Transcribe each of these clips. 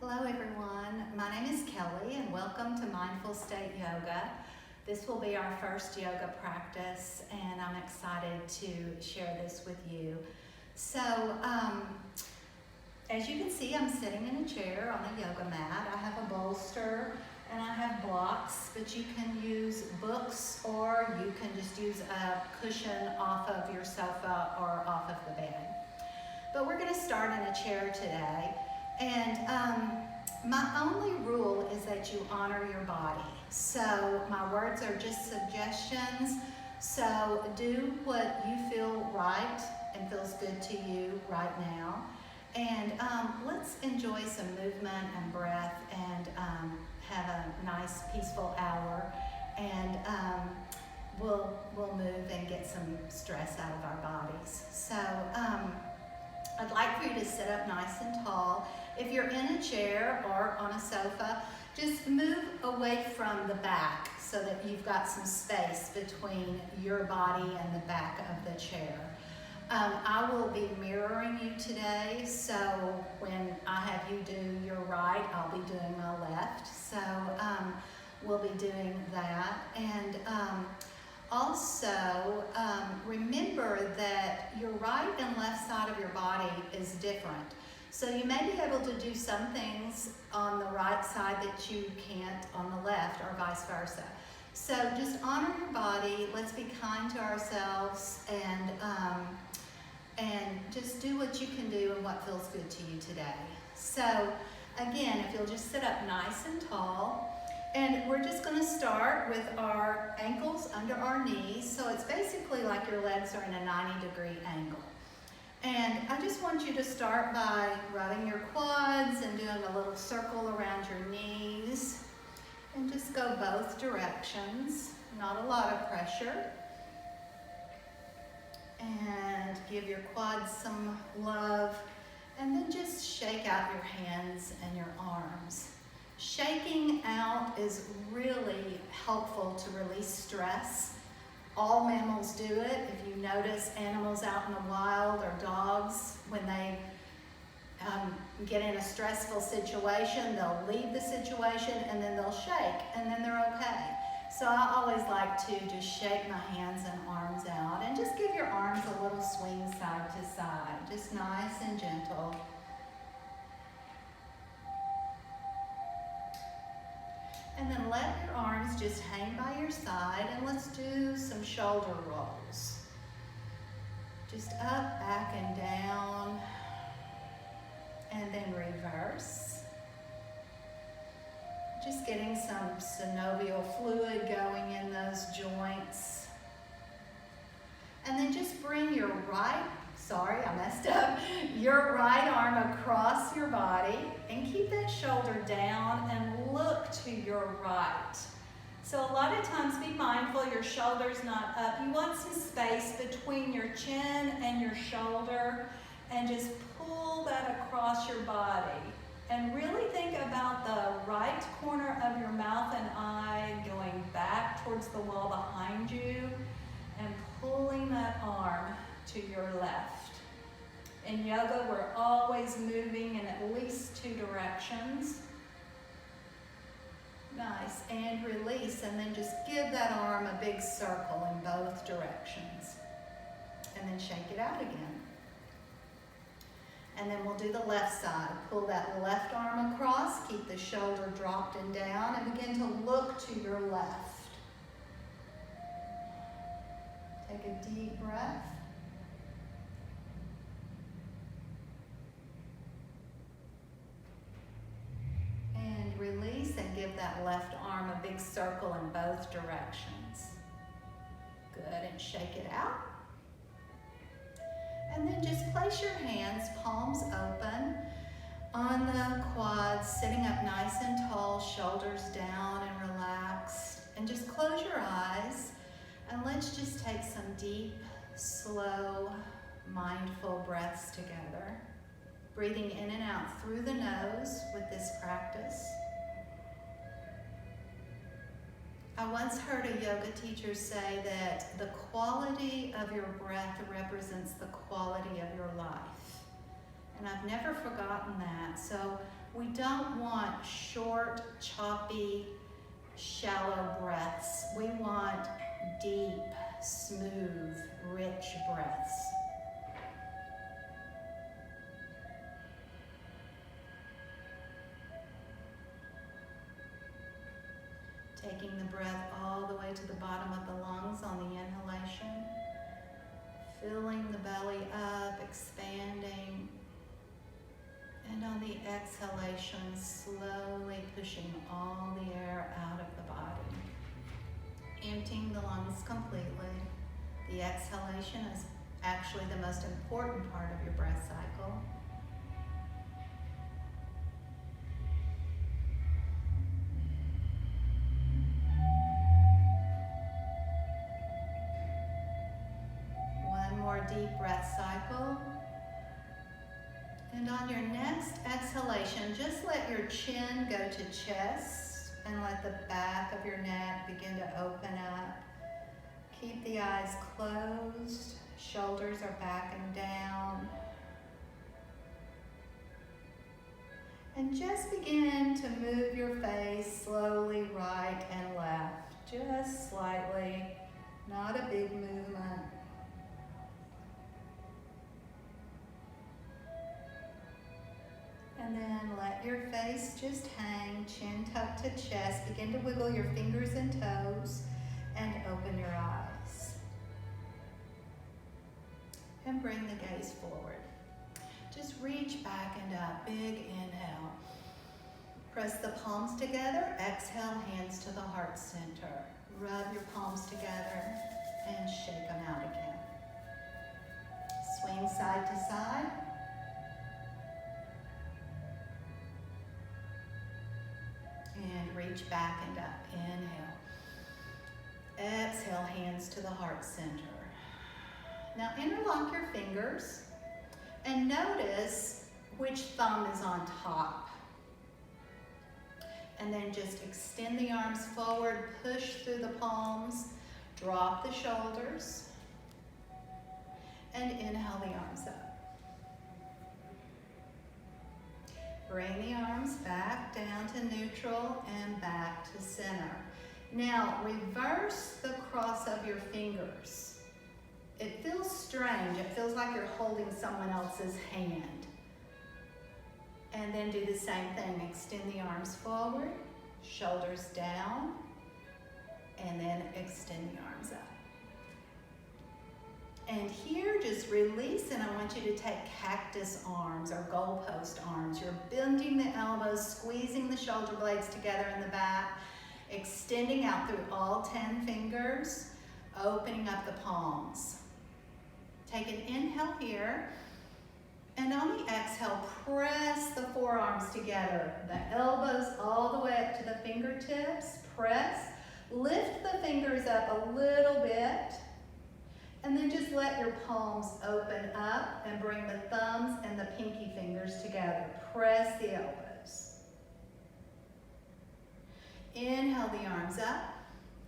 Hello everyone, my name is Kelly and welcome to Mindful State Yoga. This will be our first yoga practice and I'm excited to share this with you. So, as you can see, I'm sitting in a chair on a yoga mat. I have a bolster and I have blocks, but you can use books or you can just use a cushion off of your sofa or off of the bed. But we're going to start in a chair today. And my only rule is that you honor your body. So my words are just suggestions. So do what you feel right and feels good to you right now. And let's enjoy some movement and breath and have a nice peaceful hour. And we'll move and get some stress out of our bodies. So I'd like for you to sit up nice and tall. If you're in a chair or on a sofa, just move away from the back so that you've got some space between your body and the back of the chair. I will be mirroring you today, so when I have you do your right, I'll be doing my left. So we'll be doing that. And also, remember that your right and left side of your body is different. So you may be able to do some things on the right side that you can't on the left or vice versa. So just honor your body, let's be kind to ourselves and just do what you can do and what feels good to you today. So again, if you'll just sit up nice and tall, and we're just going to start with our ankles under our knees. So it's basically like your legs are in a 90-degree angle. And I just want you to start by rubbing your quads and doing a little circle around your knees. And just go both directions, not a lot of pressure. And give your quads some love. And then just shake out your hands and your arms. Shaking out is really helpful to release stress. All mammals do it. If you notice animals out in the wild or dogs, when they get in a stressful situation, they'll leave the situation and then they'll shake and then they're okay. So I always like to just shake my hands and arms out and just give your arms a little swing side to side, just nice and gentle. And then let your arms just hang by your side and let's do some shoulder rolls. Just up, back, and down. And then reverse. Just getting some synovial fluid going in those joints. And then just bring your your right arm across your body and keep that shoulder down and look to your right. So a lot of times be mindful your shoulder's not up. You want some space between your chin and your shoulder and just pull that across your body. And really think about the right corner of your mouth and eye going back towards the wall behind you and pulling that arm to your left. In yoga, we're always moving in at least two directions. Nice, and release, and then just give that arm a big circle in both directions. And then shake it out again. And then we'll do the left side. Pull that left arm across, keep the shoulder dropped and down, and begin to look to your left. Take a deep breath. And release and give that left arm a big circle in both directions. Good, and shake it out. And then just place your hands, palms open, on the quads, sitting up nice and tall, shoulders down and relaxed. And just close your eyes and let's just take some deep, slow, mindful breaths together. Breathing in and out through the nose with this practice. I once heard a yoga teacher say that the quality of your breath represents the quality of your life. And I I've never forgotten that. So we don't want short, choppy, shallow breaths. We want deep, smooth, rich breaths. Taking the breath all the way to the bottom of the lungs on the inhalation. Filling the belly up, expanding. And on the exhalation, slowly pushing all the air out of the body. Emptying the lungs completely. The exhalation is actually the most important part of your breath cycle. One more deep breath cycle. And on your next exhalation, just let your chin go to chest and let the back of your neck begin to open up. Keep the eyes closed, shoulders are back and down. And just begin to move your face slowly right and left, just slightly, not a big movement. And then let your face just hang, chin tucked to chest. Begin to wiggle your fingers and toes and open your eyes. And bring the gaze forward. Just reach back and up, big inhale. Press the palms together, exhale, hands to the heart center. Rub your palms together and shake them out again. Swing side to side. And reach back and up. Inhale. Exhale, hands to the heart center. Now interlock your fingers and notice which thumb is on top. And then just extend the arms forward, push through the palms, drop the shoulders, and inhale the arms up. Bring the arms back down to neutral and back to center. Now reverse the cross of your fingers. It feels strange. It feels like you're holding someone else's hand. And then do the same thing. Extend the arms forward, shoulders down, and then extend the arms up. And here, just release, and I want you to take cactus arms or goalpost arms. You're bending the elbows, squeezing the shoulder blades together in the back, extending out through all 10 fingers, opening up the palms. Take an inhale here, and on the exhale, press the forearms together. The elbows all the way up to the fingertips, press. Lift the fingers up a little bit. And then just let your palms open up and bring the thumbs and the pinky fingers together. Press the elbows. Inhale the arms up.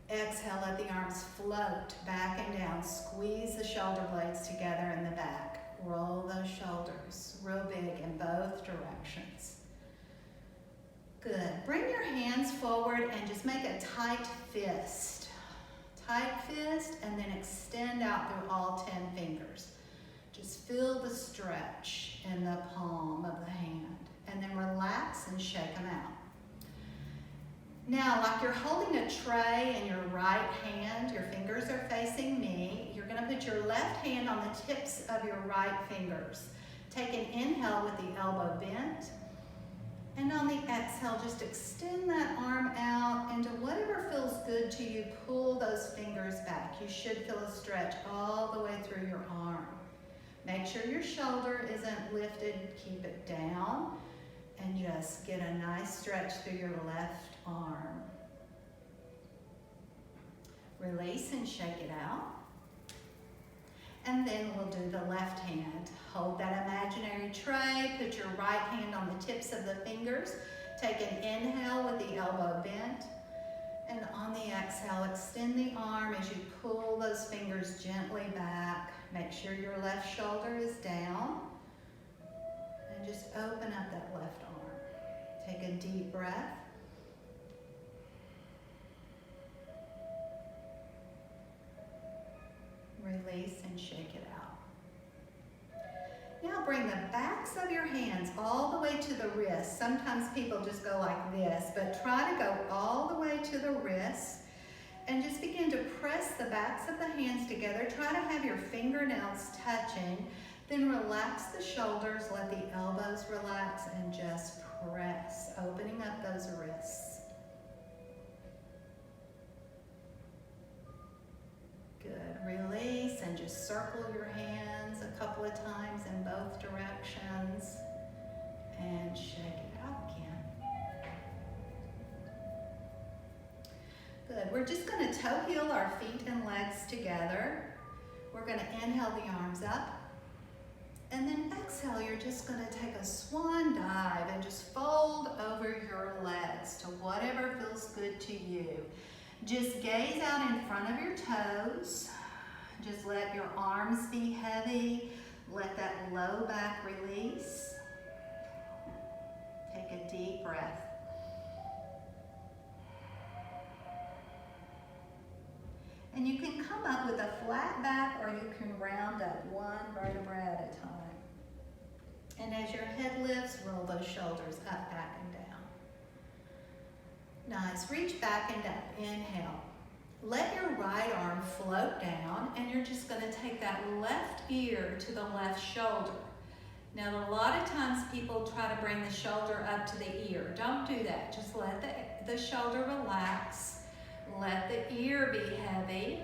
Exhale, let the arms float back and down. Squeeze the shoulder blades together in the back. Roll those shoulders real big in both directions. Good. Bring your hands forward and just make a tight fist. Tight fist, and then extend out through all 10 fingers. Just feel the stretch in the palm of the hand, and then relax and shake them out. Now, like you're holding a tray in your right hand, your fingers are facing me. You're going to put your left hand on the tips of your right fingers. Take an inhale with the elbow bent. And on the exhale, just extend that arm out into whatever feels good to you. Pull those fingers back. You should feel a stretch all the way through your arm. Make sure your shoulder isn't lifted. Keep it down. And just get a nice stretch through your left arm. Release and shake it out. And then we'll do the left hand. Hold that imaginary tray, put your right hand on the tips of the fingers. Take an inhale with the elbow bent. And on the exhale, extend the arm as you pull those fingers gently back. Make sure your left shoulder is down. And Take a deep breath. Release and shake it out. Now bring the backs of your hands all the way to the wrists. Sometimes people just go like this, but try to go all the way to the wrists and just begin to press the backs of the hands together. Try to have your fingernails touching. Then relax the shoulders, let the elbows relax, and just press, opening up those wrists. Good. Release and just circle your hands a couple of times in both directions and shake it out again. Good. We're just going to toe heel our feet and legs together. We're going to inhale the arms up. And then exhale, you're just going to take a swan dive and just fold over your legs to whatever feels good to you. Just gaze out in front of your toes. Just let your arms be heavy. Let that low back release. Take a deep breath. And you can come up with a flat back or you can round up one vertebra at a time. And as your head lifts, roll those shoulders up, back, and down. Nice. Reach back and up. Inhale. Let your right arm float down, and you're just going to take that left ear to the left shoulder. Now, a lot of times people try to bring the shoulder up to the ear. Don't do that. Just let the shoulder relax. Let the ear be heavy.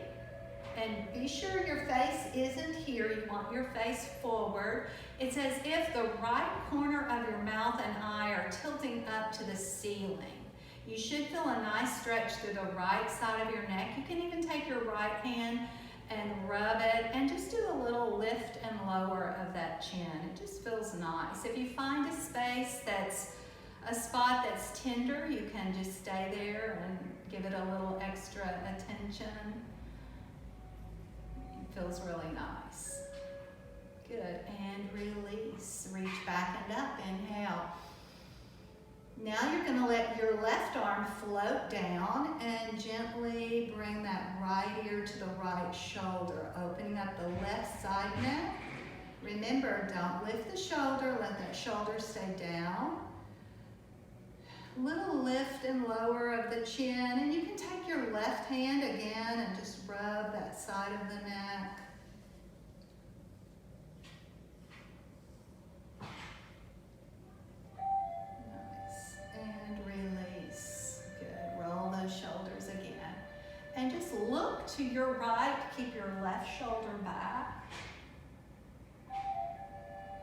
And be sure your face isn't here. You want your face forward. It's as if the right corner of your mouth and eye are tilting up to the ceiling. You should feel a nice stretch through the right side of your neck. You can even take your right hand and rub it and just do a little lift and lower of that chin. It just feels nice. If you find a space that's a spot that's tender, you can just stay there and give it a little extra attention. It feels really nice. Good, and release. Reach back and up, inhale. Now you're going to let your left arm float down and gently bring that right ear to the right shoulder, opening up the left side neck. Remember, don't lift the shoulder, let that shoulder stay down. Little lift and lower of the chin, and you can take your left hand again and just rub that side of the neck. Nice, and release. Good, roll those shoulders again. And just look to your right, keep your left shoulder back.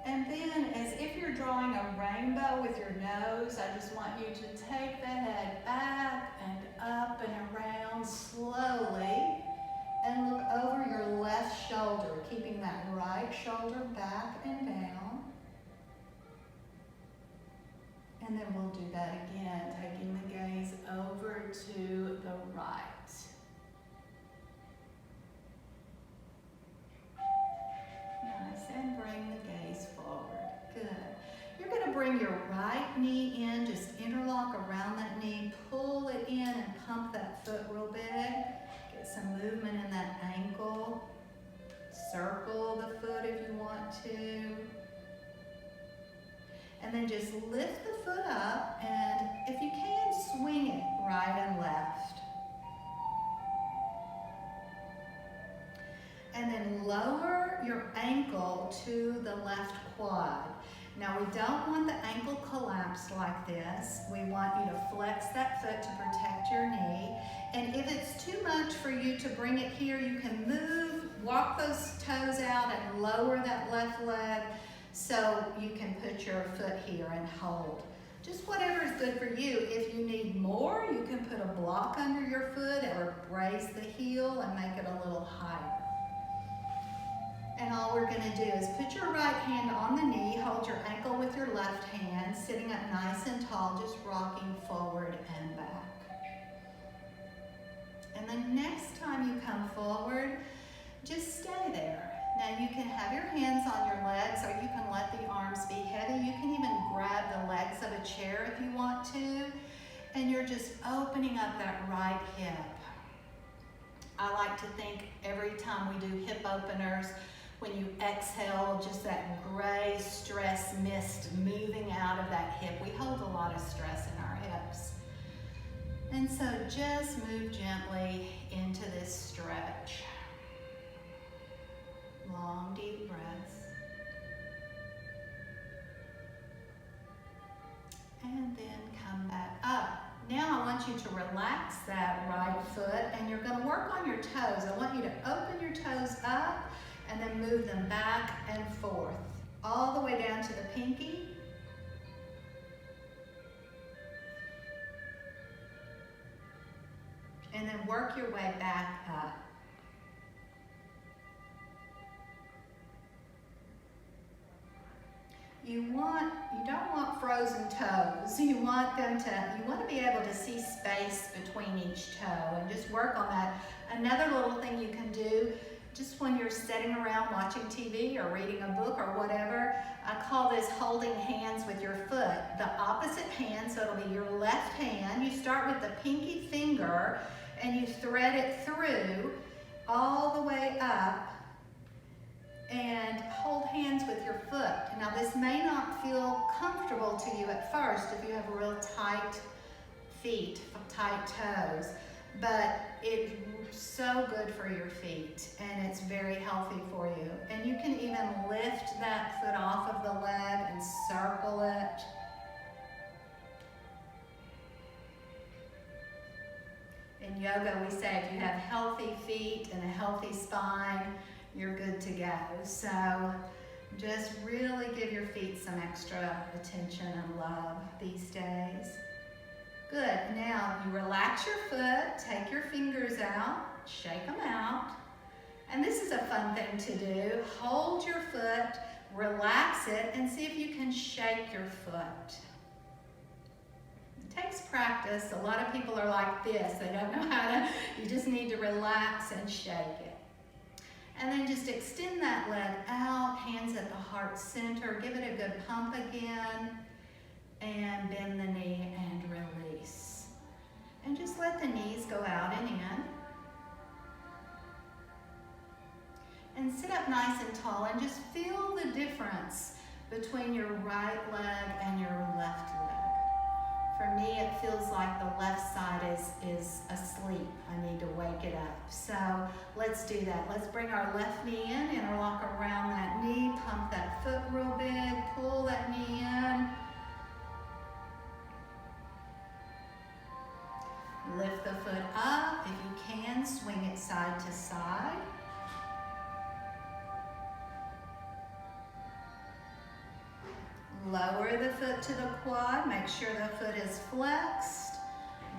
And then, as if you're drawing a rainbow with your nose, I just want you to take the head back and up and around slowly and look over your left shoulder, keeping that right shoulder back and down. And then we'll do that again, taking the gaze over to the right. Nice, and bring the gaze forward. Good. You're going to bring your right knee in, just interlock around that knee, pull it in and pump that foot real big. Get some movement in that ankle. Circle the foot if you want to. And then just lift the foot up, and if you can, swing it right and left. And then lower your ankle to the left quad. Now we don't want the ankle collapsed like this. We want you to flex that foot to protect your knee. And if it's too much for you to bring it here, you can move, walk those toes out and lower that left leg so you can put your foot here and hold. Just whatever is good for you. If you need more, you can put a block under your foot or brace the heel and make it a little higher. And all we're going to do is put your right hand on the knee, hold your ankle with your left hand, sitting up nice and tall, just rocking forward and back. And then next time you come forward, just stay there. Now you can have your hands on your legs, or you can let the arms be heavy. You can even grab the legs of a chair if you want you're just opening up that right hip. I like to think every time we do hip openers, when you exhale, just that gray stress mist moving out of that hip. We hold a lot of stress in our hips. And so just move gently into this stretch. Long, deep breaths. And then come back up. Now I want you to relax that right foot, and you're going to work on your toes. I want you to open your toes up and then move them back and forth, all the way down to the pinky. And then work your way back up. You don't want frozen toes. You want to be able to see space between each toe, and just work on that. Another little thing you can do, just when you're sitting around watching TV or reading a book or whatever, I call this holding hands with your foot. The opposite hand, so it'll be your left hand. You start with the pinky finger and you thread it through all the way up and hold hands with your foot. Now this may not feel comfortable to you at first if you have real tight feet, tight toes, but it's so good for your feet and it's very healthy for you. And you can even lift that foot off of the leg and circle it. In yoga, we say if you have healthy feet and a healthy spine, you're good to go. So just really give your feet some extra attention and love these days. Good. Now you relax your foot, take your fingers out, shake them out. And this is a fun thing to do. Hold your foot, relax it, and see if you can shake your foot. It takes practice. A lot of people are like this. They don't know how to. You just need to relax and shake it. And then just extend that leg out, hands at the heart center. Give it a good pump again. And bend the knee and release. And just let the knees go out and in. And sit up nice and tall and just feel the difference between your right leg and your left leg. For me, it feels like the left side is asleep. I need to wake it up. So let's do that. Let's bring our left knee in, interlock around that knee, pump that foot real big, pull that knee in. Lift the foot up. If you can, swing it side to side. Lower the foot to the quad. Make sure the foot is flexed.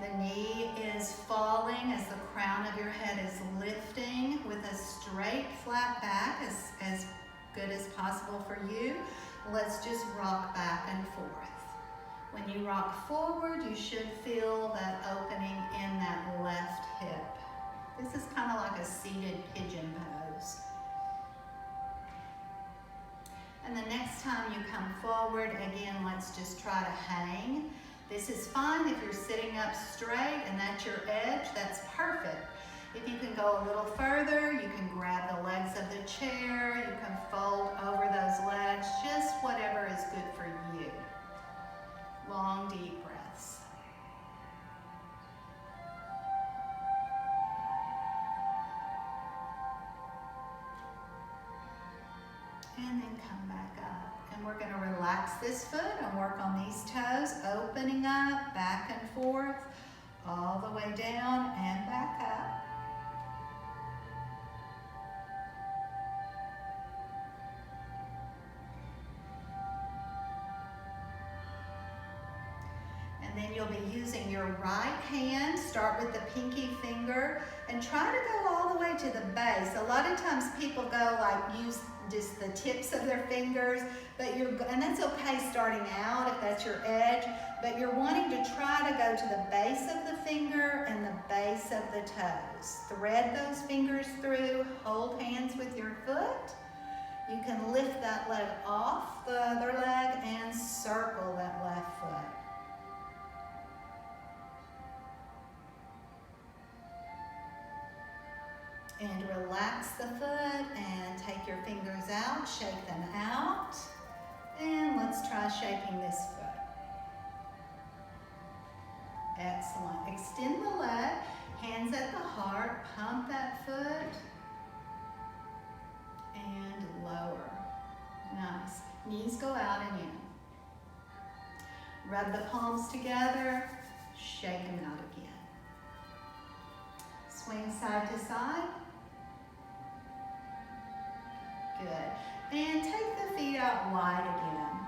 The knee is falling as the crown of your head is lifting with a straight, flat back, as good as possible for you. Let's just rock back and forth. When you rock forward, you should feel that opening in that left hip. This is kind of like a seated pigeon pose. And the next time you come forward, again, let's just try to hang. This is fine if you're sitting up straight and that's your edge, that's perfect. If you can go a little further, you can grab the legs of the chair, you can fold over those legs, just whatever is good for you. Long, deep breaths. And then come back up. And we're going to relax this foot and work on these toes, opening up, back and forth, all the way down and back up. And then you'll be using your right hand, start with the pinky finger, and try to go all the way to the base. A lot of times people go use just the tips of their fingers, and that's okay starting out if that's your edge, but you're wanting to try to go to the base of the finger and the base of the toes. Thread those fingers through, hold hands with your foot. You can lift that leg off the other leg and circle that left foot. relax the foot and take your fingers out, shake them out. And let's try shaking this foot. Excellent. Extend the leg, hands at the heart, pump that foot, and lower. Nice. Knees go out and in. Rub the palms together, shake them out again. Swing side to side. Good. And take the feet out wide again.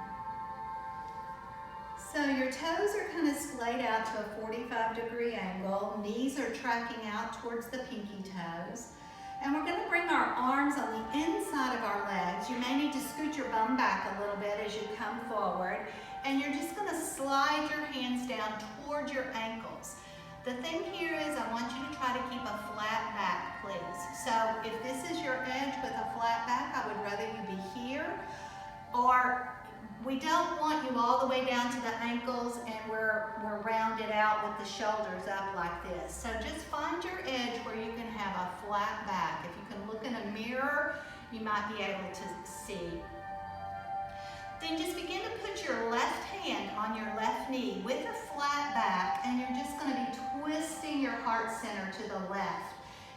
So your toes are kind of splayed out to a 45-degree angle. Knees are tracking out towards the pinky toes. And we're going to bring our arms on the inside of our legs. You may need to scoot your bum back a little bit as you come forward. And you're just going to slide your hands down towards your ankles. The thing here is I want you to try to keep a flat back, please. So if this is your edge with a flat back, I would rather you be here. Or we don't want you all the way down to the ankles and we're rounded out with the shoulders up like this. So just find your edge where you can have a flat back. If you can look in a mirror, you might be able to see. Then just begin to put your left hand on your left knee with a flat back, and you're just going to be twisting your heart center to the left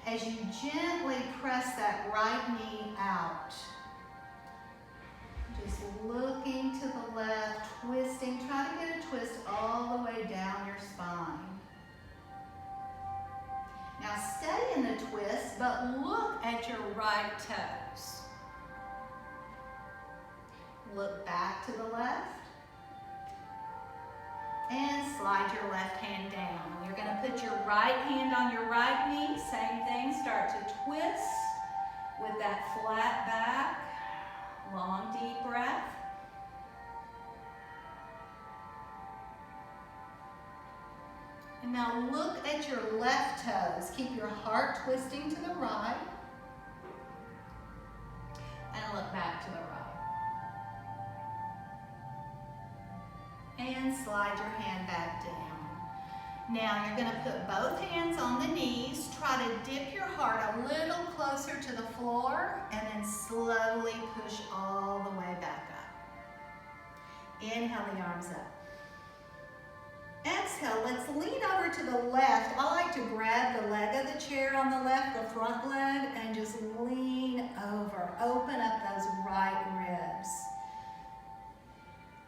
as you gently press that right knee out. Just looking to the left, twisting. Try to get a twist all the way down your spine. Now stay in the twist, but look at your right toes. Look back to the left. And slide your left hand down. You're going to put your right hand on your right knee. Same thing. Start to twist with that flat back. Long, deep breath. And now look at your left toes. Keep your heart twisting to the right. And look back to the right. And slide your hand back down. Now you're going to put both hands on the knees. Try to dip your heart a little closer to the floor and then slowly push all the way back up. Inhale the arms up. Exhale, let's lean over to the left. I like to grab the leg of the chair on the left, the front leg, and just lean over. Open up those right ribs.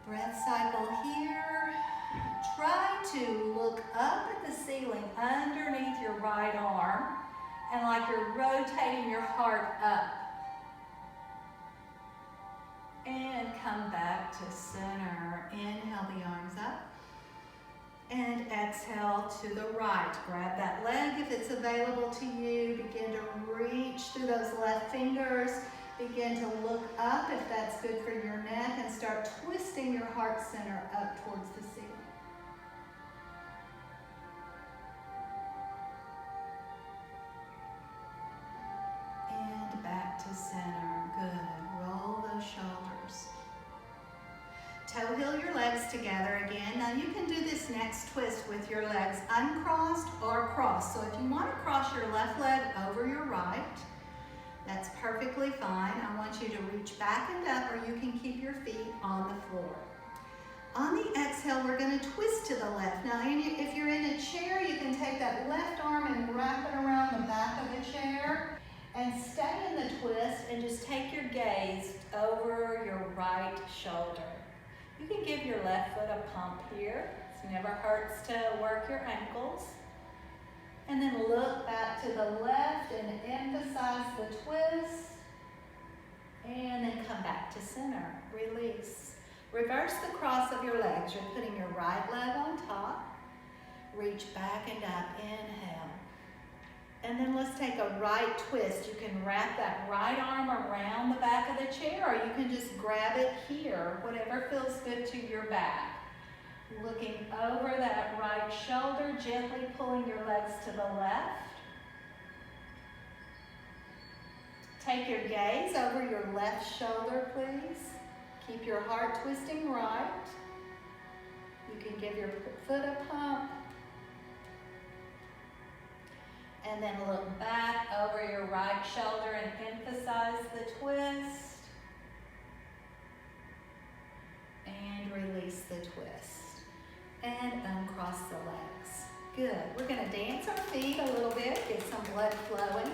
Breath cycle here. Try to look up at the ceiling underneath your right arm and like you're rotating your heart up. And come back to center. Inhale the arms up. And exhale to the right. Grab that leg if it's available to you. Begin to reach through those left fingers. Begin to look up if that's good for your neck and start twisting your heart center up towards the ceiling. And back to center. Good. Roll those shoulders. Toe heel your legs together again. Now you can do this next twist with your legs uncrossed or crossed. So if you want to cross your left leg over your right, that's perfectly fine. I want you to reach back and up, or you can keep your feet on the floor. On the exhale, we're going to twist to the left. Now, if you're in a chair, you can take that left arm and wrap it around the back of the chair and stay in the twist and just take your gaze over your right shoulder. You can give your left foot a pump here. It never hurts to work your ankles. And then look back to the left and emphasize the twist. And then come back to center. Release. Reverse the cross of your legs. You're putting your right leg on top. Reach back and up. Inhale. And then let's take a right twist. You can wrap that right arm around the back of the chair, or you can just grab it here, whatever feels good to your back. Looking over that right shoulder, gently pulling your legs to the left. Take your gaze over your left shoulder, please. Keep your heart twisting right. You can give your foot a pump. And And then look back over your right shoulder and emphasize the twist. And release the twist. And uncross the legs. Good. We're going to dance our feet a little bit, get some blood flowing.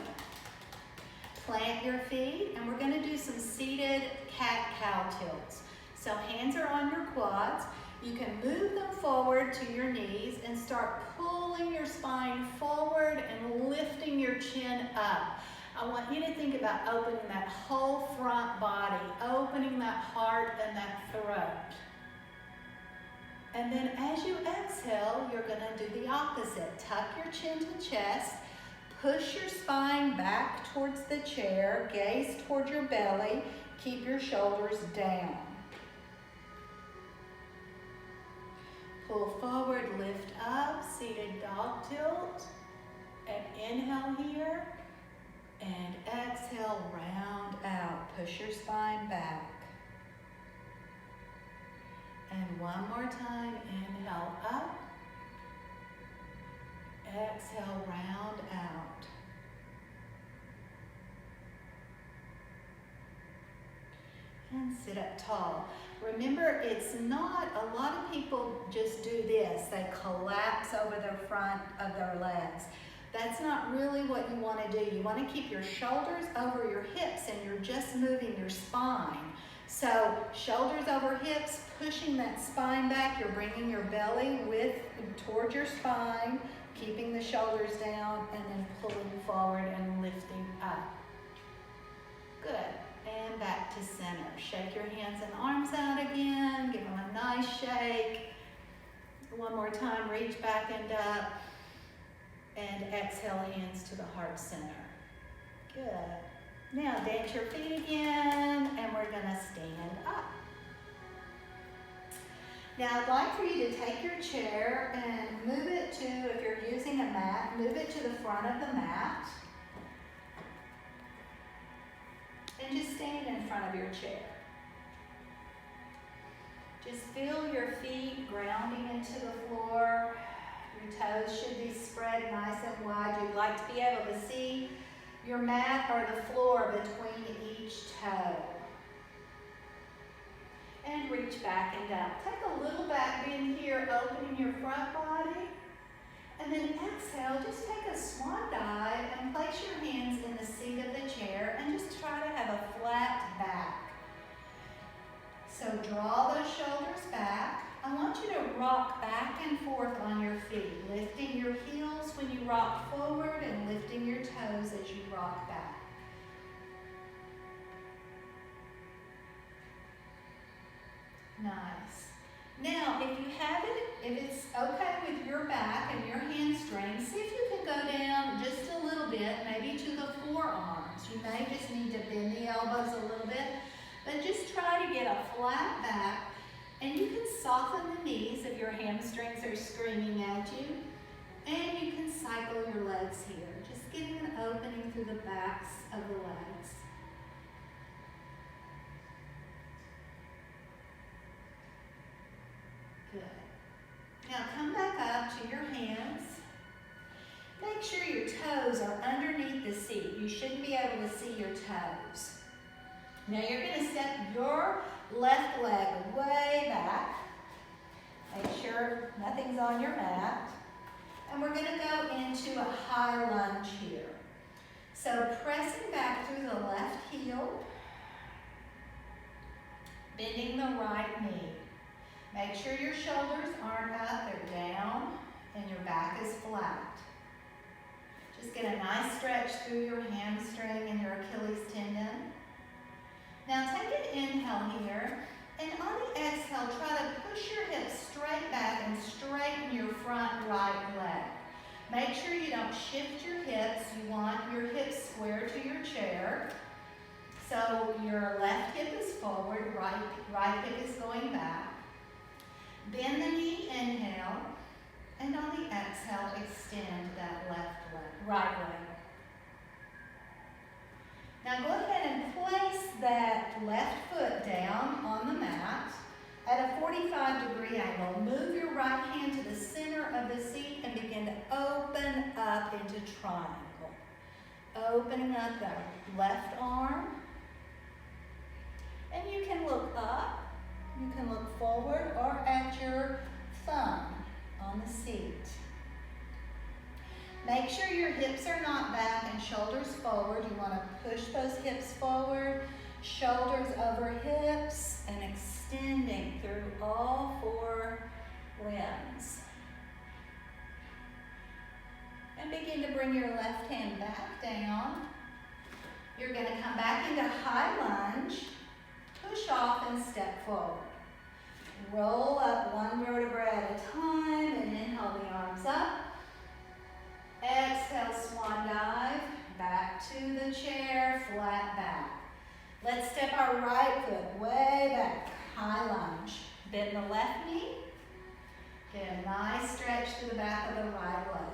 Plant your feet, and we're going to do some seated cat-cow tilts. So hands are on your quads. You can move them forward to your knees and start pulling your spine forward and lifting your chin up. I want you to think about opening that whole front body, opening that heart and that throat. And then as you exhale, you're going to do the opposite. Tuck your chin to chest, push your spine back towards the chair, gaze toward your belly, keep your shoulders down. Pull forward, lift up, seated dog tilt, and inhale here, and exhale, round out. Push your spine back. And one more time, inhale up, exhale, round out. And sit up tall. Remember, it's not, a lot of people just do this. They collapse over the front of their legs. That's not really what you want to do. You want to keep your shoulders over your hips and you're just moving your spine. So shoulders over hips, pushing that spine back. You're bringing your belly toward your spine, keeping the shoulders down, and then pulling forward and lifting up. Good. And back to center. Shake your hands and arms out again. Give them a nice shake. One more time, reach back and up. And exhale, hands to the heart center. Good. Now dance your feet again, and we're gonna stand up. Now I'd like for you to take your chair and move it to, if you're using a mat, move it to the front of the mat. And just stand in front of your chair. Just feel your feet grounding into the floor. Your toes should be spread nice and wide. You'd like to be able to see your mat or the floor between each toe. And reach back and up. Take a little back bend here, opening your front body. And then exhale, just take a swan dive and place your hands in the seat of the chair and just try to have a flat back. So draw those shoulders back. I want you to rock back and forth on your feet, lifting your heels when you rock forward and lifting your toes as you rock back. Nice. Now, if it's okay with your back and your hamstrings, see if you can go down just a little bit, maybe to the forearms. You may just need to bend the elbows a little bit, but just try to get a flat back, and you can soften the knees if your hamstrings are screaming at you, and you can cycle your legs here, just getting an opening through the backs of the legs. Good. Now come back up to your hands. Make sure your toes are underneath the seat. You shouldn't be able to see your toes. Now you're going to step your left leg way back. Make sure nothing's on your mat. And we're going to go into a high lunge here. So pressing back through the left heel, bending the right knee. Make sure your shoulders aren't up, they're down, and your back is flat. Just get a nice stretch through your hamstring and your Achilles tendon. Now take an inhale here, and on the exhale, try to push your hips straight back and straighten your front right leg. Make sure you don't shift your hips. You want your hips square to your chair. So your left hip is forward, right hip is going back. Bend the knee, inhale, and on the exhale, extend that right leg. Now go ahead and place that left foot down on the mat at a 45-degree angle. Move your right hand to the center of the seat and begin to open up into triangle. Opening up the left arm. And you can look up, you can look forward, or at your thumb on the seat. Make sure your hips are not back and shoulders forward. You want to push those hips forward, shoulders over hips, and extending through all 4 limbs. And begin to bring your left hand back down. You're going to come back into high lunge, push off and step forward. Roll up 1 vertebra at a time and inhale the arms up. Exhale, swan dive, back to the chair, flat back. Let's step our right foot way back, high lunge. Bend the left knee. Get a nice stretch to the back of the right leg.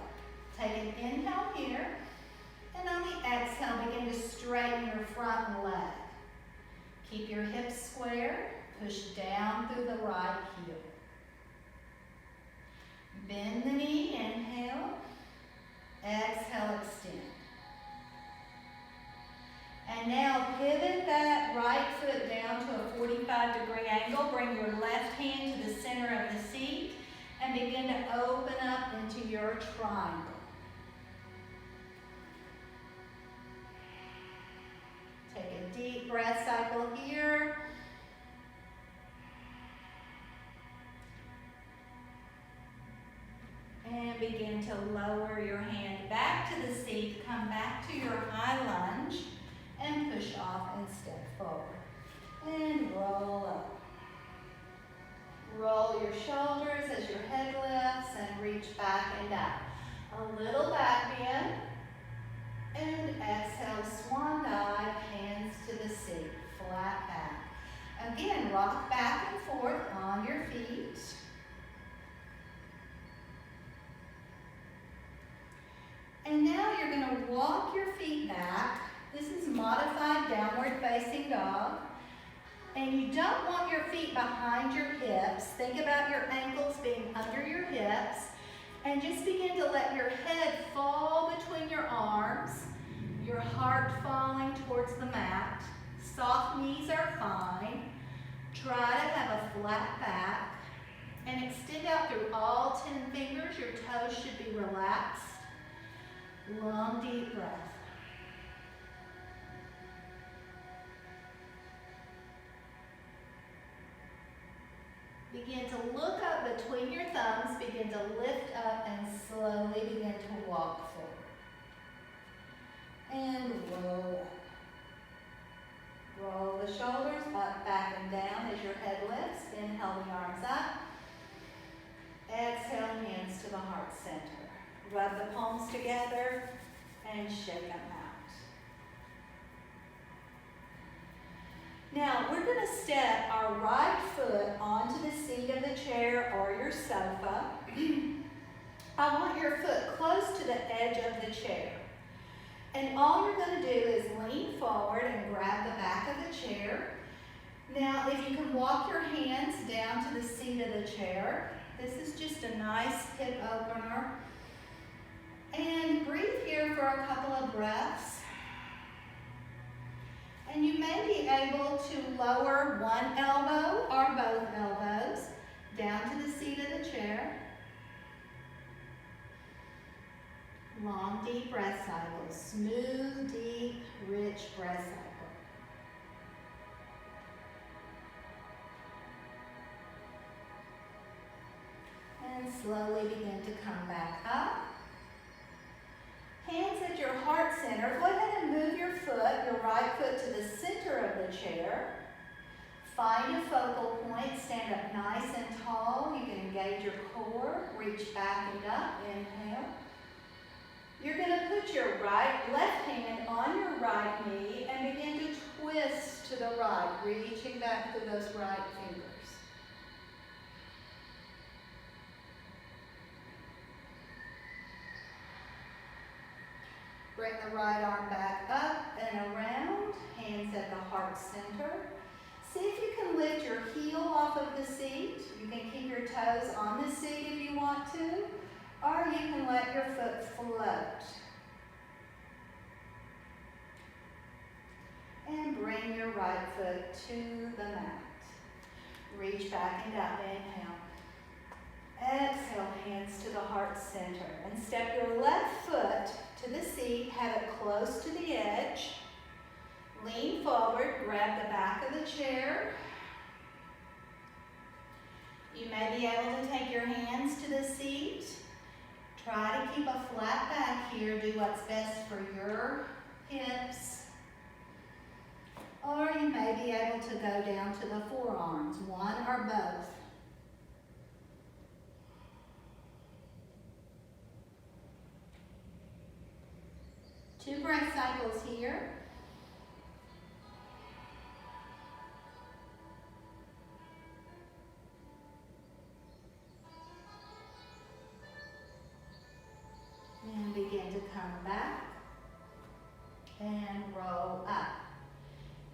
Take an inhale here, and on the exhale, begin to straighten your front leg. Keep your hips square, push down through the right heel. Bend the knee, inhale. Exhale, extend. And now pivot that right foot down to a 45-degree angle. Bring your left hand to the center of the seat and begin to open up into your triangle. Take a deep breath cycle here. And begin to lower your hand back to the seat. Come back to your high lunge and push off and step forward. And roll up. Roll your shoulders as your head lifts and reach back and up. A little back bend. And exhale, swan dive, hands to the seat, flat back. Again, rock back and forth on your feet. And now you're going to walk your feet back. This is modified downward facing dog. And you don't want your feet behind your hips. Think about your ankles being under your hips. And just begin to let your head fall between your arms. Your heart falling towards the mat. Soft knees are fine. Try to have a flat back. And extend out through all 10 fingers. Your toes should be relaxed. Long, deep breath. Begin to look up between your thumbs. Begin to lift up and slowly begin to walk forward. And roll up. Roll the shoulders up, back, and down as your head lifts. Inhale the arms up. Exhale, hands to the heart center. Rub the palms together and shake them out. Now, we're going to step our right foot onto the seat of the chair or your sofa. I want your foot close to the edge of the chair. And all you're going to do is lean forward and grab the back of the chair. Now, if you can walk your hands down to the seat of the chair, this is just a nice hip opener. And breathe here for a couple of breaths. And you may be able to lower one elbow or both elbows down to the seat of the chair. Long, deep breath cycles. Smooth, deep, rich breath cycle. And slowly begin to come back up. Hands at your heart center. Go ahead and move your foot, your right foot, to the center of the chair. Find a focal point. Stand up nice and tall. You can engage your core. Reach back and up. Inhale. You're going to put your left hand on your right knee and begin to twist to the right, reaching back through those right fingers. Bring the right arm back up and around, hands at the heart center. See if you can lift your heel off of the seat. You can keep your toes on the seat if you want to, or you can let your foot float. bring your right foot to the mat. Reach back and up, inhale. Exhale, hands to the heart center. And step your left foot to the seat, have it close to the edge. Lean forward, grab the back of the chair. You may be able to take your hands to the seat. Try to keep a flat back here. Do what's best for your hips. Or you may be able to go down to the forearms, one or both. Two breath cycles here. And begin to come back and roll up.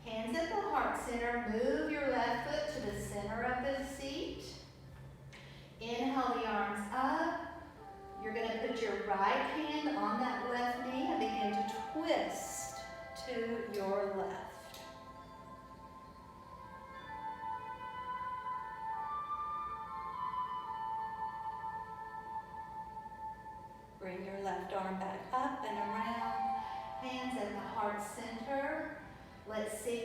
Hands at the heart center. Move your left foot to the center of the seat. Inhale the arms up. You're going to put your right hand on that left knee and begin to twist to your left. Bring your left arm back up and around. Hands at the heart center. Let's see,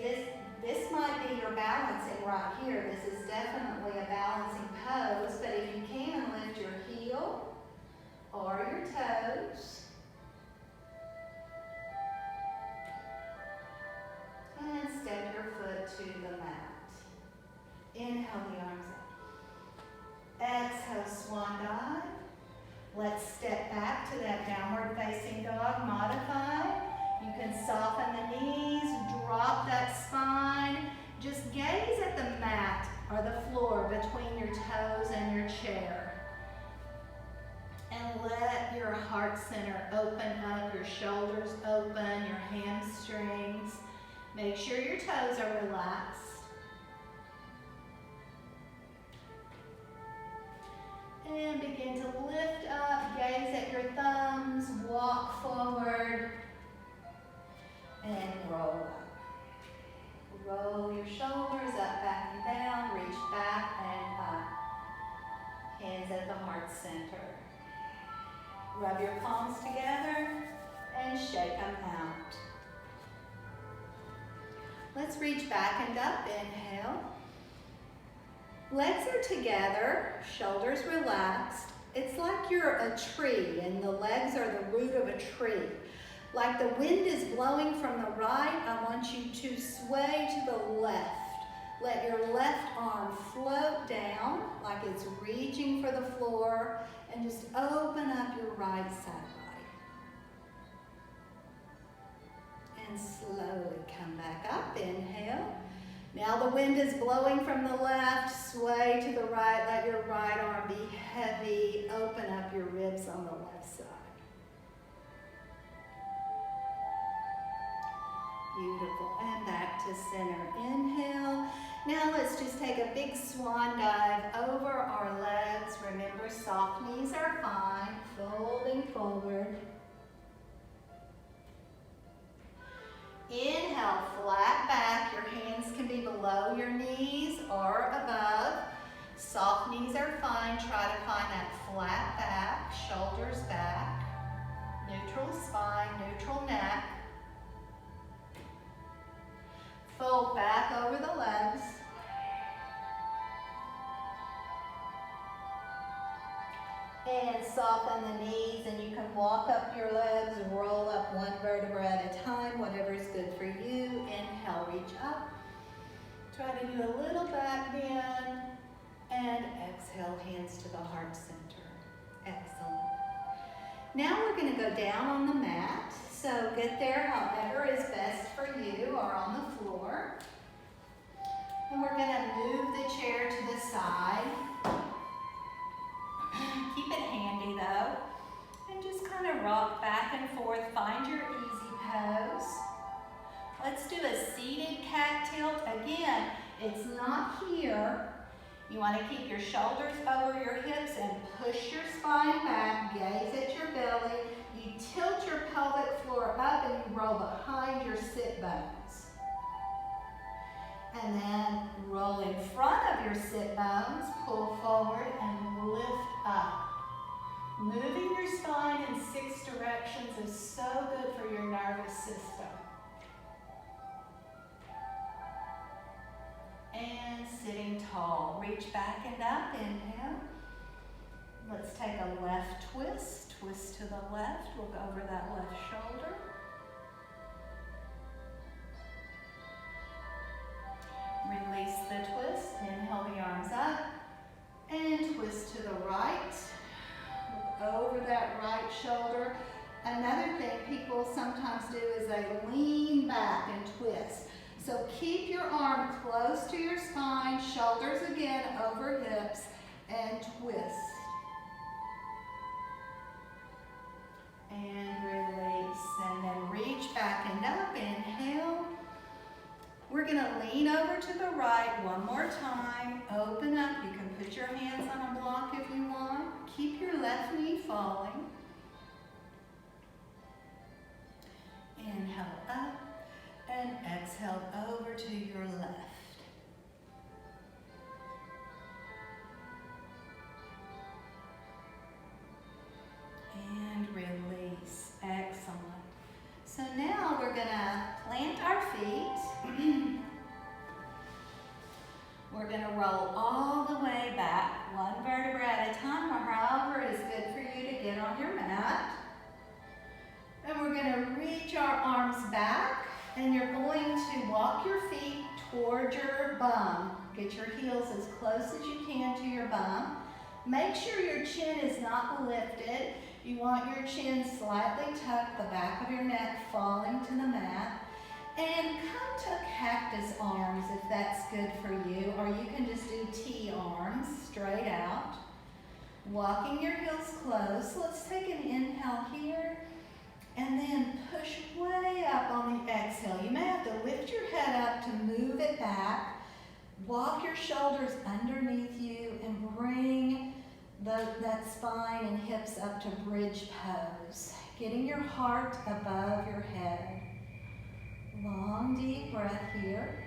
this might be your balancing right here. This is definitely a balancing pose, but if you can, lift your heel or your toes. And step your foot to the mat. Inhale the arms up. Exhale, swan dive. Let's step back to that downward facing dog, modified. You can soften the knees, drop that spine. Just gaze at the mat or the floor between your toes and your chair. And let your heart center open up, your shoulders open, your hamstrings. Make sure your toes are relaxed. And begin to lift up, gaze at your thumbs, walk forward, and roll up. Roll your shoulders up, back and down, reach back and up. Hands at the heart center. Rub your palms together and shake them out. Let's reach back and up, inhale. Legs are together, shoulders relaxed. It's like you're a tree and the legs are the root of a tree. Like the wind is blowing from the right, I want you to sway to the left. Let your left arm float down like it's reaching for the floor and just open up your right side body. And slowly come back up, inhale. Now the wind is blowing from the left, sway to the right, let your right arm be heavy, open up your ribs on the left side. Beautiful, and back to center, inhale. Now let's just take a big swan dive over our legs. Remember, soft knees are fine, folding forward. Inhale, flat back. Your hands can be below your knees or above. Soft knees are fine. Try to find that flat back, shoulders back, neutral spine, neutral neck. Fold back over the legs. And soften the knees, and you can walk up your legs and roll up one vertebra at a time, whatever is good for you. Inhale, reach up. Try to do a little back bend. And exhale, hands to the heart center. Excellent. Now we're going to go down on the mat. So get there however is best for you, or on the floor. And we're going to move the chair to the side. Keep it handy though. And just kind of rock back and forth. Find your easy pose. Let's do a seated cat tilt. Again, it's not here. You want to keep your shoulders over your hips and push your spine back. Gaze at your belly. You tilt your pelvic floor up and you roll behind your sit bones. And then roll in front of your sit bones, pull forward and lift up. Moving your spine in 6 directions is so good for your nervous system. And sitting tall. Reach back and up, inhale. Let's take a left twist. Twist to the left. We'll go over that left shoulder. Release the twist. Inhale the arms up. And twist to the right. Look over that right shoulder. Another thing people sometimes do is they lean back and twist. So keep your arm close to your spine, shoulders again over hips, and twist. And release. And then reach back and up. Inhale. We're going to lean over to the right one more time. Open up. You can put your hands on a block if you want. Keep your left knee falling. Inhale up and exhale over to your left. And release. Excellent. So now we're going to plant our feet. We're going to roll all the way back, one vertebra at a time, or however is good for you to get on your mat. And we're going to reach our arms back, and you're going to walk your feet toward your bum. Get your heels as close as you can to your bum. Make sure your chin is not lifted. You want your chin slightly tucked, the back of your neck falling to the mat. And come to cactus arms if that's good for you, or you can just do T arms, straight out. Walking your heels close. Let's take an inhale here, and then push way up on the exhale. You may have to lift your head up to move it back. Walk your shoulders underneath you and bring that spine and hips up to bridge pose. Getting your heart above your head. Long, deep breath here.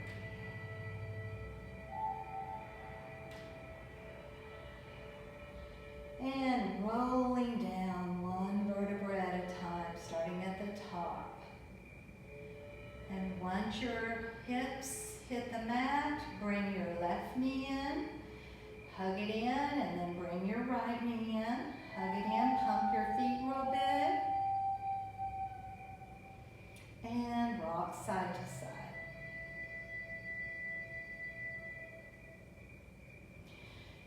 And rolling down one vertebra at a time, starting at the top. And once your hips hit the mat, bring your left knee in, hug it in, and then bring your right knee in. Hug it in, pump your feet real big. And rock side to side.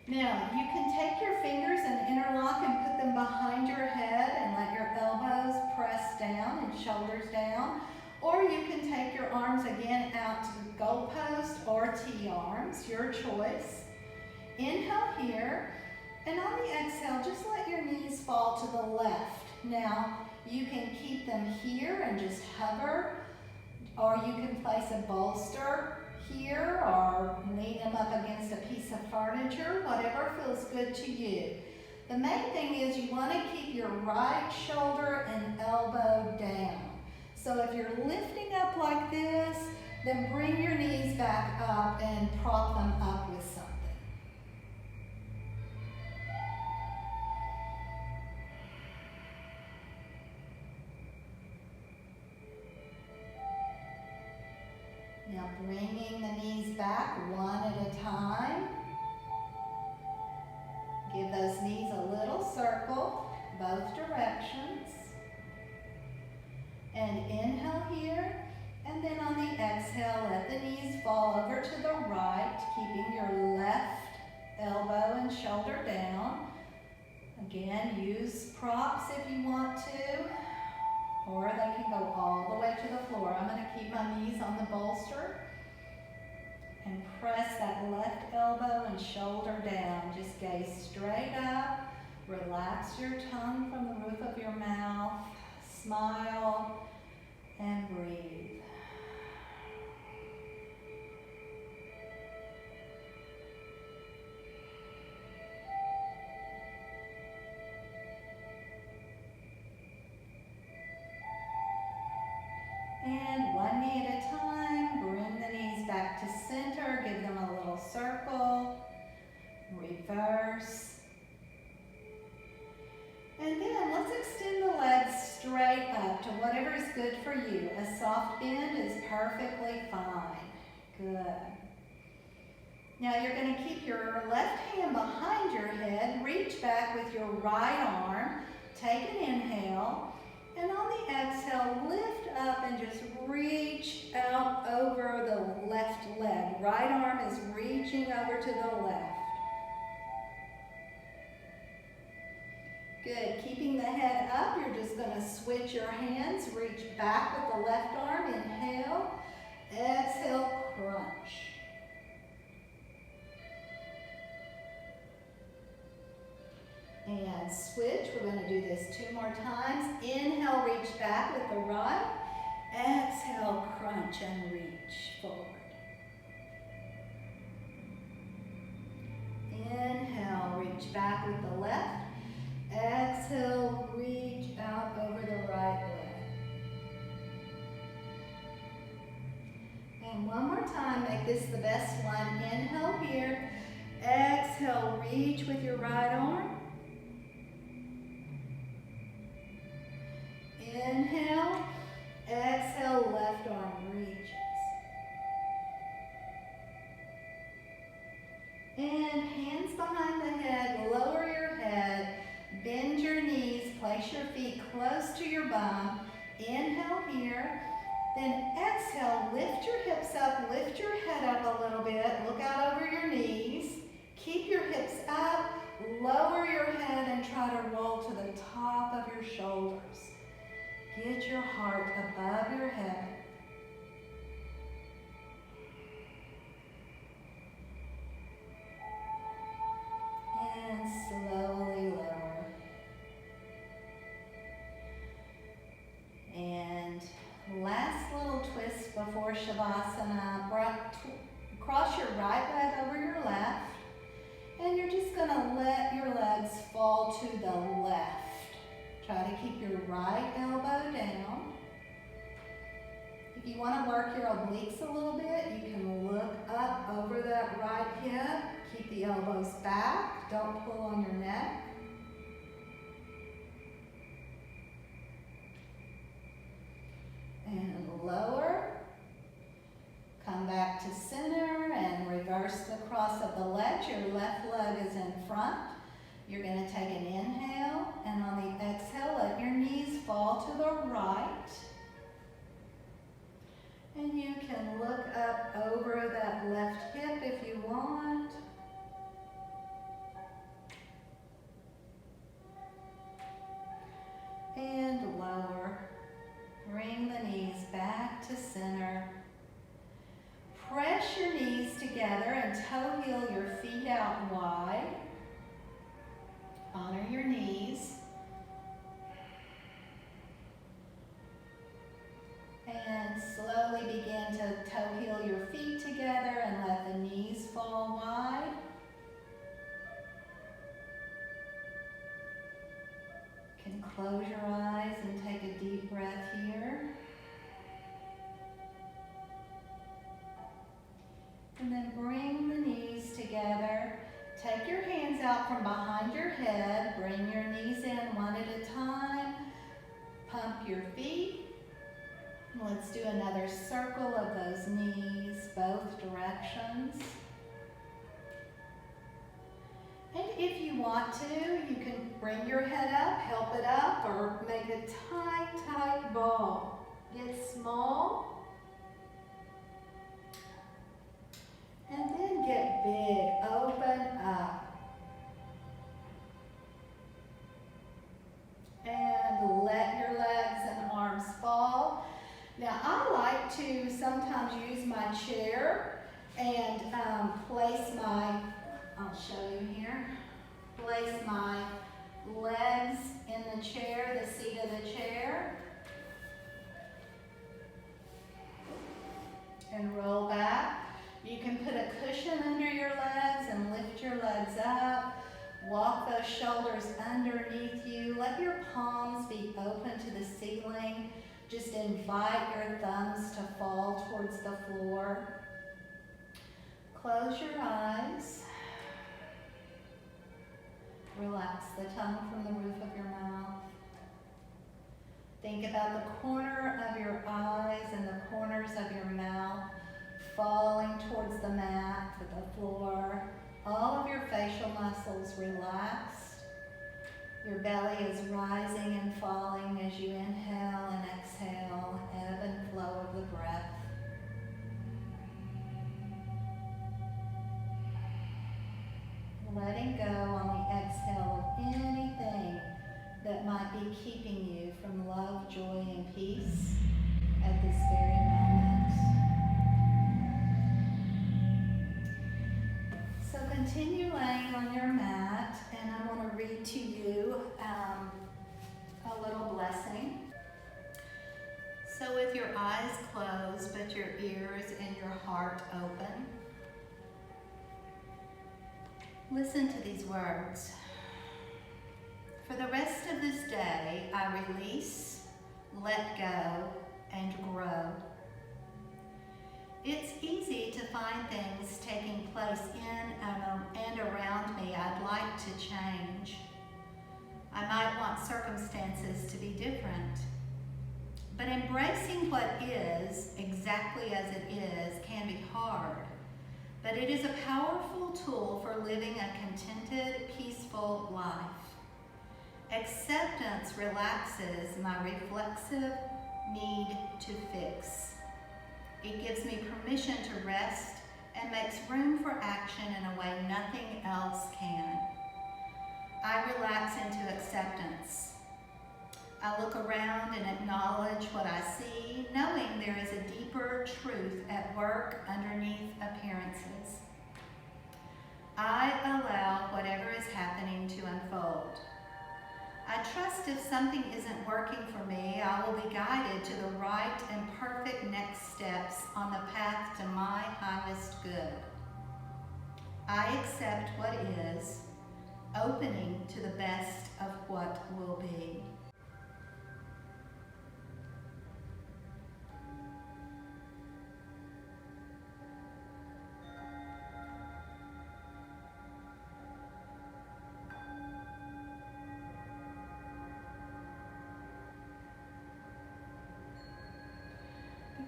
Now, you can take your fingers and interlock and put them behind your head and let your elbows press down and shoulders down. Or you can take your arms again out to the goalpost or T-arms, your choice. Inhale here, and on the exhale, just let your knees fall to the left. Now, you can keep them here and just hover, or you can place a bolster here or lean them up against a piece of furniture, whatever feels good to you. The main thing is you want to keep your right shoulder and elbow down. So if you're lifting up like this, then bring your knees back up and prop them up with something. Now bringing the knees back one at a time. Give those knees a little circle, both directions. And inhale here, and then on the exhale, let the knees fall over to the right, keeping your left elbow and shoulder down. Again, use props if you want to, or they can go all the way to the floor. I'm going to keep my knees on the bolster and press that left elbow and shoulder down. Just gaze straight up. Relax your tongue from the roof of your mouth. Smile and breathe. And one knee at a time, bring the knees back to center. reverse. And then let's extend the legs straight up to whatever is good for you. A soft bend is perfectly fine. Good. Now you're going to keep your left hand behind your head, reach back with your right arm, take an inhale, and on the exhale, lift up and just reach out over the left leg. Right arm is reaching over to the left. Good. Keeping the head up, you're just going to switch your hands. Reach back with the left arm. Inhale. Exhale, crunch. And switch. We're going to do this 2 more times. Inhale, reach back with the right. Exhale, crunch and reach forward. Inhale, reach back with the left. Exhale, reach out over the right leg. And one more time, make this the best one. Inhale here. Exhale, reach with your right arm. Inhale. Exhale, left arm reaches. And hands behind the head, lower your head. Bend your knees, place your feet close to your bum. Inhale here. Then exhale, lift your hips up, lift your head up a little bit. Look out over your knees. Keep your hips up, lower your head and try to roll to the top of your shoulders. Get your heart above your head. And slowly lower. And last little twist before Shavasana. Cross your right leg over your left. And you're just going to let your legs fall to the left. Try to keep your right elbow down. If you want to work your obliques a little bit, you can look up over that right hip. Keep the elbows back. Don't pull on your neck. And lower. Come back to center and reverse the cross of the legs. Your left leg is in front. You're going to take an inhale, and on the exhale, let your knees fall to the right. And you can look up over that left hip if you want. And lower. Bring the knees back to center. Press your knees together and toe heel your feet out wide. Honor your knees. And slowly begin to toe heel your feet together and let the knees fall wide. You can close your eyes and take a deep breath here. And then bring the knees together. Take your hands out from behind your head. Bring your knees in one at a time. Pump your feet. Let's do another circle of those knees, both directions. And if you want to, you can bring your head up, help it up, or make a tight, tight ball. Get small. And then get big, open up. And let your legs and arms fall. Now I like to sometimes use my chair and place my, I'll show you here, place my legs in the chair, the seat of the chair. And roll back. You can put a cushion under your legs and lift your legs up. Walk those shoulders underneath you. Let your palms be open to the ceiling. Just invite your thumbs to fall towards the floor. Close your eyes. Relax the tongue from the roof of your mouth. Think about the corner of your eyes and the corners of your mouth falling towards the mat, to the floor. All of your facial muscles relaxed. Your belly is rising and falling as you inhale and exhale, ebb and flow of the breath. Letting go on the exhale of anything that might be keeping you from love, joy, and peace at this very moment. So continue laying on your mat, and I want to read to you a little blessing. So with your eyes closed, but your ears and your heart open, listen to these words. For the rest of this day, I release, let go, and grow. It's easy to find things taking place in and around me I'd like to change. I might want circumstances to be different. But embracing what is exactly as it is can be hard. But it is a powerful tool for living a contented, peaceful life. Acceptance relaxes my reflexive need to fix. It gives me permission to rest and makes room for action in a way nothing else can. I relax into acceptance. I look around and acknowledge what I see, knowing there is a deeper truth at work underneath appearances. I allow whatever is happening to unfold. I trust if something isn't working for me, I will be guided to the right and perfect next steps on the path to my highest good. I accept what is, opening to the best of what will be.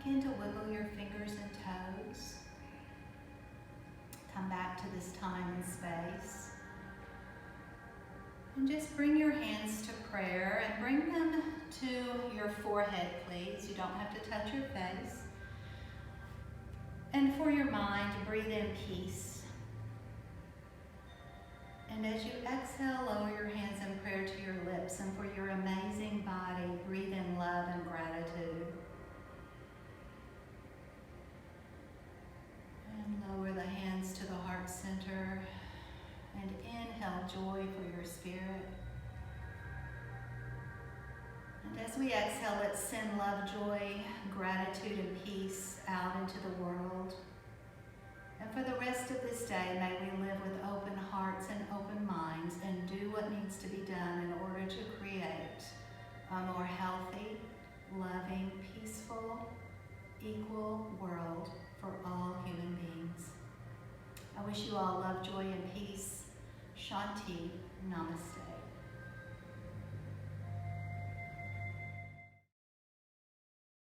Begin to wiggle your fingers and toes. Come back to this time and space. And just bring your hands to prayer and bring them to your forehead, please. You don't have to touch your face. And for your mind, breathe in peace. And as you exhale, lower your hands in prayer to your lips. And for your amazing body, breathe in love and gratitude. And lower the hands to the heart center and inhale joy for your spirit. And as we exhale, let's send love, joy, gratitude, and peace out into the world. And for the rest of this day, may we live with open hearts and open minds and do what needs to be done in order to create a more healthy, loving, peaceful, equal world for all human beings. I wish you all love, joy, and peace. Shanti. Namaste.